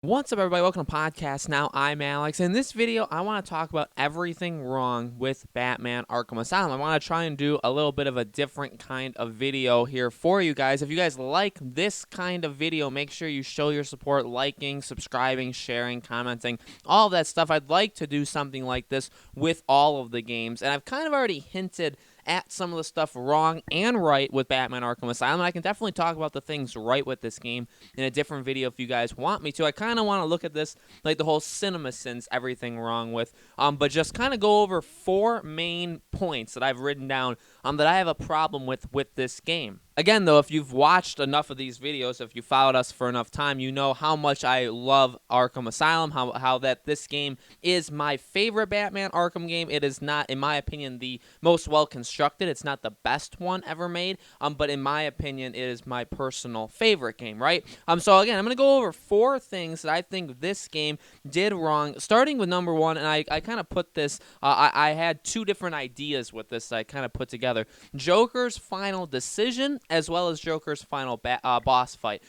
What's up, everybody? Welcome to Podcast Now. I'm Alex. In this video, I want to talk about everything wrong with Batman Arkham Asylum. I want to try and do a little bit of a different kind of video here for you guys. If you guys like this kind of video, make sure you show your support, liking, subscribing, sharing, commenting, all of that stuff. I'd like to do something like this with all of the games, and I've kind of already hinted at some of the stuff wrong and right with Batman Arkham Asylum. I can definitely talk about the things right with this game in a different video if you guys want me to. I kind of want to look at this like the whole cinema sins everything wrong with, but just kind of go over four main points that I've written down that I have a problem with this game. Again, though, if you've watched enough of these videos, if you followed us for enough time, you know how much I love Arkham Asylum, how that this game is my favorite Batman Arkham game. It is not, in my opinion, the most well-constructed. It's not the best one ever made, but in my opinion, it is my personal favorite game, right? So again, I'm going to go over four things that I think this game did wrong, starting with number one, and I kind of put this, I had two different ideas with this that I kind of put together. Joker's final decision, as well as Joker's final boss fight.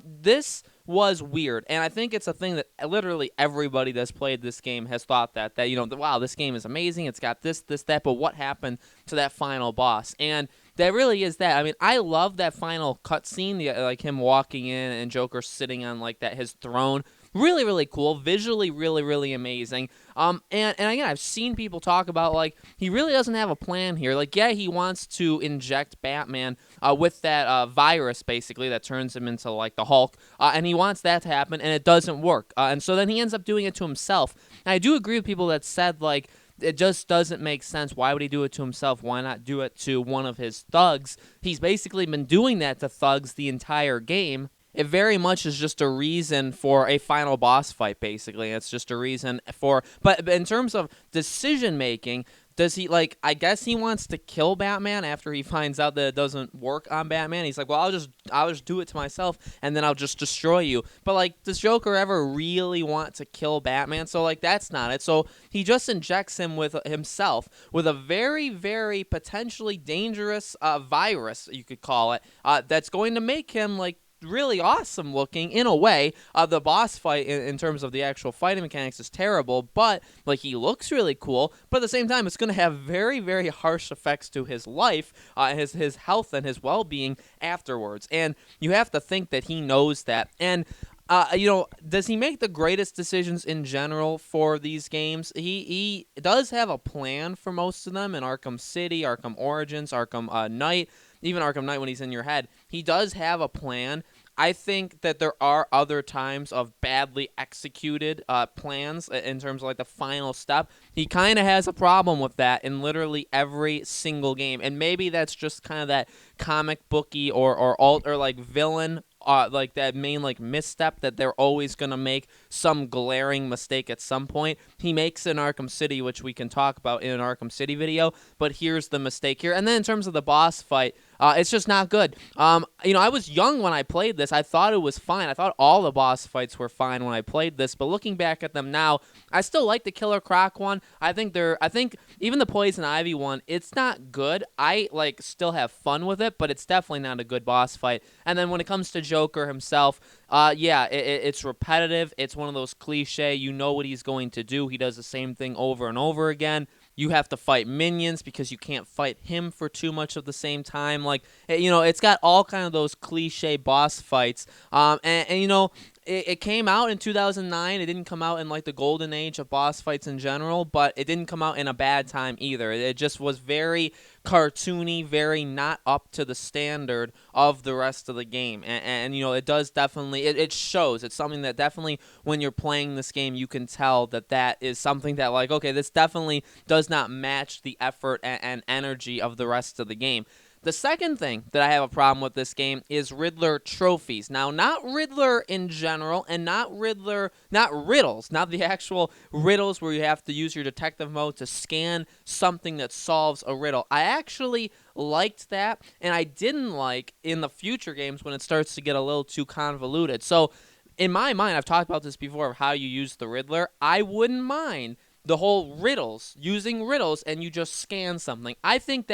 This was weird, and I think it's a thing that literally everybody that's played this game has thought that wow, this game is amazing, it's got this, that, but what happened to that final boss? And that really is that. I mean, I love that final cutscene, like him walking in and Joker sitting on like that his throne. Really, really cool. Visually, really, really amazing. And again, I've seen people talk about, like, he really doesn't have a plan here. Like, yeah, he wants to inject Batman with that virus, basically, that turns him into, like, the Hulk. And he wants that to happen, and it doesn't work. And so then he ends up doing it to himself. And I do agree with people that said, like, it just doesn't make sense. Why would he do it to himself? Why not do it to one of his thugs? He's basically been doing that to thugs the entire game. It very much is just a reason for a final boss fight, basically. It's just a reason for... But in terms of decision-making, does he, like... I guess he wants to kill Batman after he finds out that it doesn't work on Batman. He's like, well, I'll just do it to myself, and then I'll just destroy you. But, like, does Joker ever really want to kill Batman? So, like, that's not it. So he just injects him with himself with a very, very potentially dangerous virus, you could call it, that's going to make him, like, really awesome looking in a way. The boss fight in terms of the actual fighting mechanics is terrible, but like he looks really cool. But at the same time, it's going to have very, very harsh effects to his life, his health and his well-being afterwards. And you have to think that he knows that. And does he make the greatest decisions in general for these games? He does have a plan for most of them in Arkham City, Arkham Origins, Arkham Knight, even Arkham Knight when he's in your head. He does have a plan. I think that there are other times of badly executed plans in terms of like the final step. He kind of has a problem with that in literally every single game, and maybe that's just kind of that comic booky or like villain. Like that main like misstep that they're always gonna make some glaring mistake at some point. He makes in Arkham City, which we can talk about in an Arkham City video. But here's the mistake here. And then in terms of the boss fight, it's just not good. I was young when I played this. I thought it was fine. I thought all the boss fights were fine when I played this. But looking back at them now, I still like the Killer Croc one. I think even the Poison Ivy one, it's not good. I like still have fun with it, but it's definitely not a good boss fight. And then when it comes to Joker himself, it's repetitive. It's one of those cliche. You know what he's going to do. He does the same thing over and over again. You have to fight minions because you can't fight him for too much of the same time. Like, it's got all kind of those cliche boss fights. It came out in 2009. It didn't come out in like the golden age of boss fights in general, but it didn't come out in a bad time either. It just was very cartoony, very not up to the standard of the rest of the game. And it does definitely, it shows. It's something that definitely when you're playing this game, you can tell that is something that like, okay, this definitely does not match the effort and energy of the rest of the game. The second thing that I have a problem with this game is Riddler trophies. Now, not Riddler in general, and not riddles, not the actual riddles where you have to use your detective mode to scan something that solves a riddle. I actually liked that, and I didn't like in the future games when it starts to get a little too convoluted. So, in my mind, I've talked about this before of how you use the Riddler. I wouldn't mind the whole riddles, using riddles, and you just scan something. I think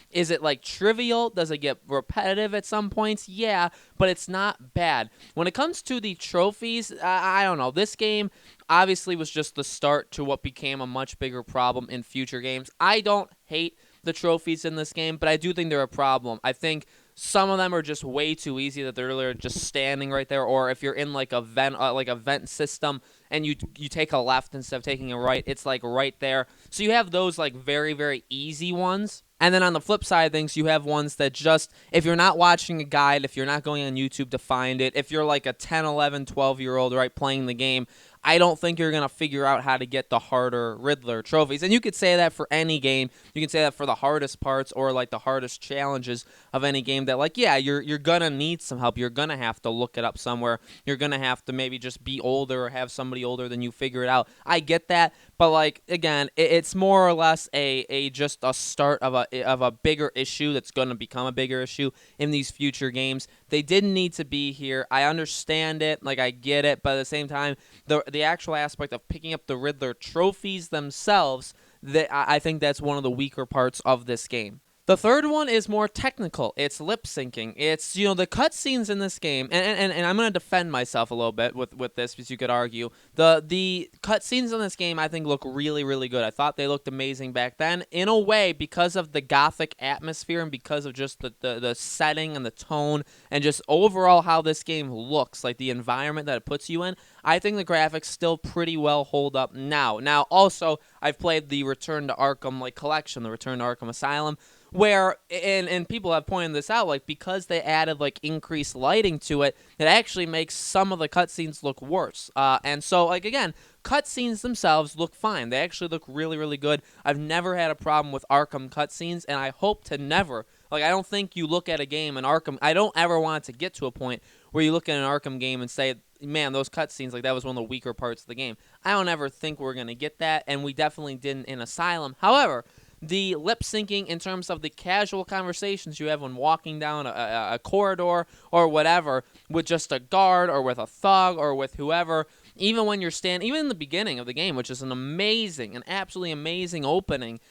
is it like trivial? Does it get repetitive at some points? Yeah, but it's not bad. When it comes to the trophies, I don't know. This game obviously was just the start to what became a much bigger problem in future games. I don't hate the trophies in this game, but I do think they're a problem. I think some of them are just way too easy that they're literally just standing right there, or if you're in like a vent system and you take a left instead of taking a right, it's like right there. So you have those like very, very easy ones. And then on the flip side of things, you have ones that just, if you're not watching a guide, if you're not going on YouTube to find it, if you're like a 10, 11, 12-year-old, right, playing the game, I don't think you're going to figure out how to get the harder Riddler trophies. And you could say that for any game. You can say that for the hardest parts or like the hardest challenges of any game that like, yeah, you're going to need some help. You're going to have to look it up somewhere. You're going to have to maybe just be older or have somebody older than you figure it out. I get that. But like, again, it's more or less just a start of a bigger issue that's going to become a bigger issue in these future games. They didn't need to be here. I understand it. Like, I get it. But at the same time, the actual aspect of picking up the Riddler trophies themselves, I think that's one of the weaker parts of this game. The third one is more technical. It's lip syncing. It's, you know, the cutscenes in this game, and I'm going to defend myself a little bit with this, because you could argue. The cutscenes in this game, I think, look really, really good. I thought they looked amazing back then. In a way, because of the gothic atmosphere and because of just the setting and the tone and just overall how this game looks, like the environment that it puts you in, I think the graphics still pretty well hold up now. Now, also, I've played the Return to Arkham collection, the Return to Arkham Asylum, where, and people have pointed this out, like, because they added, like, increased lighting to it, it actually makes some of the cutscenes look worse. And so, like, again, cutscenes themselves look fine. They actually look really, really good. I've never had a problem with Arkham cutscenes, and I hope to never. Like, I don't think you look at a game in Arkham, I don't ever want it to get to a point where you look at an Arkham game and say, man, those cutscenes, like, that was one of the weaker parts of the game. I don't ever think we're going to get that, and we definitely didn't in Asylum. However, the lip syncing in terms of the casual conversations you have when walking down a corridor or whatever with just a guard or with a thug or with whoever, even when you're even in the beginning of the game, which is an absolutely amazing opening,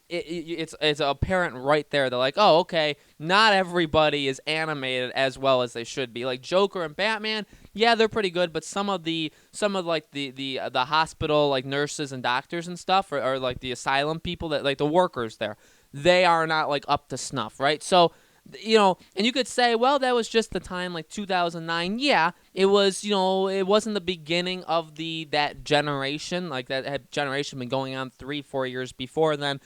it's apparent right there. They're like, oh, okay, not everybody is animated as well as they should be. Like Joker and Batman, yeah, they're pretty good, but some of the hospital like nurses and doctors and stuff, or like the asylum people, that like the workers there, they are not like up to snuff, right? So, you know, and you could say, well, that was just the time, like 2009. Yeah, it was, you know, it wasn't the beginning of that generation. Like, that had generation been going on 3-4 years before then.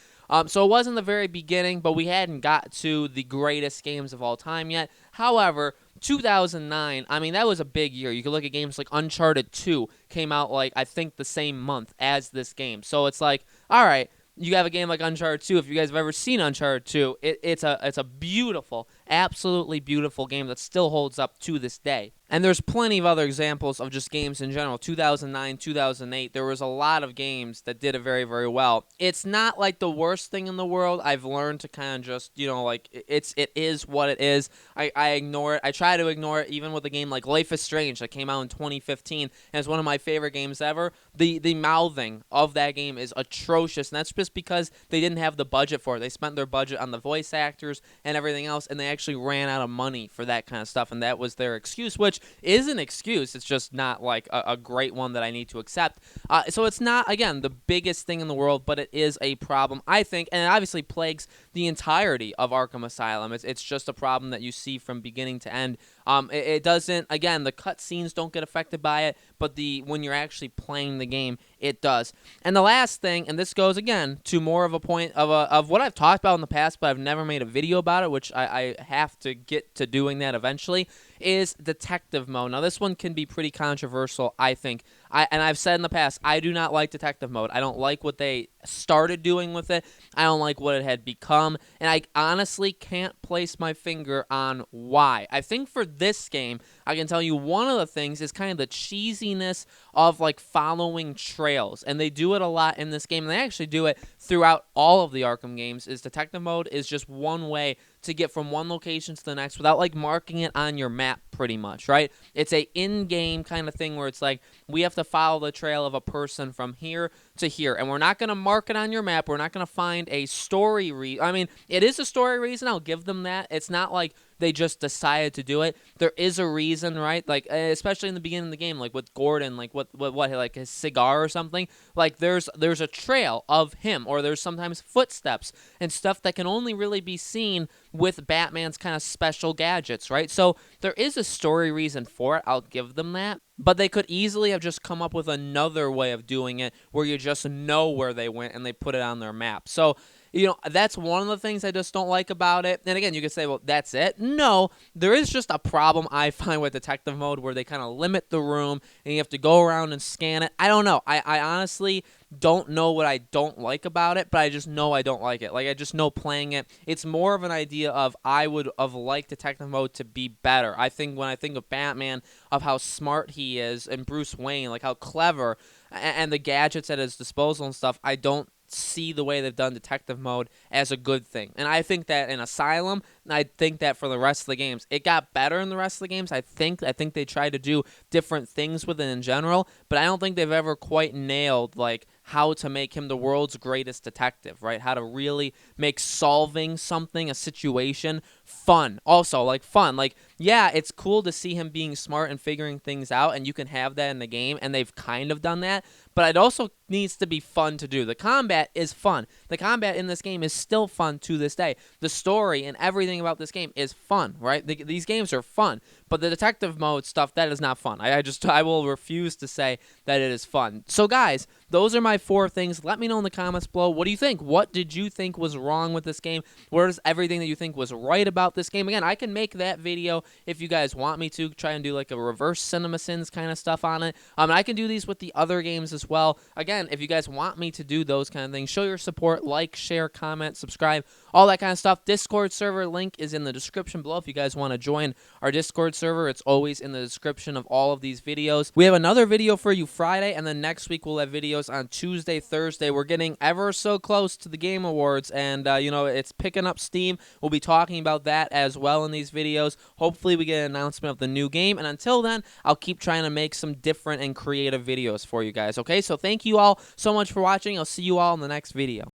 So it wasn't the very beginning, but we hadn't got to the greatest games of all time yet. However, 2009, I mean, that was a big year. You could look at games like Uncharted 2 came out, like, I think the same month as this game. So it's like, all right, you have a game like Uncharted 2. If you guys have ever seen Uncharted 2, it's a beautiful, absolutely beautiful game that still holds up to this day. And there's plenty of other examples of just games in general. 2009, 2008, there was a lot of games that did it very, very well. It's not like the worst thing in the world. I've learned to kind of just, you know, like, it is what it is. I ignore it. I try to ignore it, even with a game like Life is Strange that came out in 2015, and it's one of my favorite games ever. The mouthing of that game is atrocious, and that's just because they didn't have the budget for it. They spent their budget on the voice actors and everything else, and they actually ran out of money for that kind of stuff, and that was their excuse, which is an excuse. It's just not like a great one that I need to accept. So it's not, again, the biggest thing in the world, but it is a problem, I think, and it obviously plagues the entirety of Arkham Asylum. It's just a problem that you see from beginning to end. It doesn't, again, the cutscenes don't get affected by it, but when you're actually playing the game, it does. And the last thing, and this goes again to more of a point of what I've talked about in the past, but I've never made a video about it, which I have to get to doing that eventually, is detective mode. Now, this one can be pretty controversial, I think. And I've said in the past, I do not like detective mode. I don't like what they started doing with it. I don't like what it had become. And I honestly can't place my finger on why. I think for this game, I can tell you one of the things is kind of the cheesiness of like following trails. And they do it a lot in this game. And they actually do it throughout all of the Arkham games. Is detective mode is just one way to get from one location to the next without like marking it on your map pretty much, right? It's a in-game kind of thing where it's like we have to follow the trail of a person from here to here, and we're not going to mark it on your map. We're not going to find a story I mean, it is a story reason. I'll give them that. It's not like they just decided to do it. There is a reason, right? Like especially in the beginning of the game, like with Gordon, like what like his cigar or something. Like there's a trail of him, or there's sometimes footsteps and stuff that can only really be seen with Batman's kind of special gadgets, right? So there is a story reason for it. I'll give them that. But they could easily have just come up with another way of doing it where you just know where they went and they put it on their map. So, you know, that's one of the things I just don't like about it. And again, you could say, well, that's it. No, there is just a problem I find with detective mode where they kind of limit the room and you have to go around and scan it. I don't know. I honestly don't know what I don't like about it, but I just know I don't like it. Like, I just know playing it, it's more of an idea of I would have liked detective mode to be better. I think when I think of Batman, of how smart he is, and Bruce Wayne, like how clever, and the gadgets at his disposal and stuff, I don't see the way they've done detective mode as a good thing. And I think that in Asylum, and I think that for the rest of the games, it got better in the rest of the games. I think they tried to do different things with it in general, but I don't think they've ever quite nailed like how to make him the world's greatest detective, right? How to really make solving something, a situation, fun. Also, like fun. Like, yeah, it's cool to see him being smart and figuring things out, and you can have that in the game, and they've kind of done that, but it also needs to be fun to do. The combat is fun. The combat in this game is still fun to this day. The story and everything about this game is fun, right? These games are fun, but the detective mode stuff, that is not fun. I will refuse to say that it is fun. So guys, those are my 4 things. Let me know in the comments below. What do you think? What did you think was wrong with this game? What is everything that you think was right about this game? Again, I can make that video if you guys want me to, try and do like a reverse CinemaSins kind of stuff on it. I can do these with the other games as well. Again, if you guys want me to do those kind of things, show your support, like, share, comment, subscribe, all that kind of stuff. Discord server link is in the description below if you guys want to join our Discord server. It's always in the description of all of these videos. We have another video for you Friday, and then next week we'll have videos on Tuesday, Thursday. We're getting ever so close to the Game Awards, and you know, it's picking up steam. We'll be talking about that as well in these videos. Hopefully we get an announcement of the new game, and until then, I'll keep trying to make some different and creative videos for you guys, okay? So thank you all so much for watching. I'll see you all in the next video.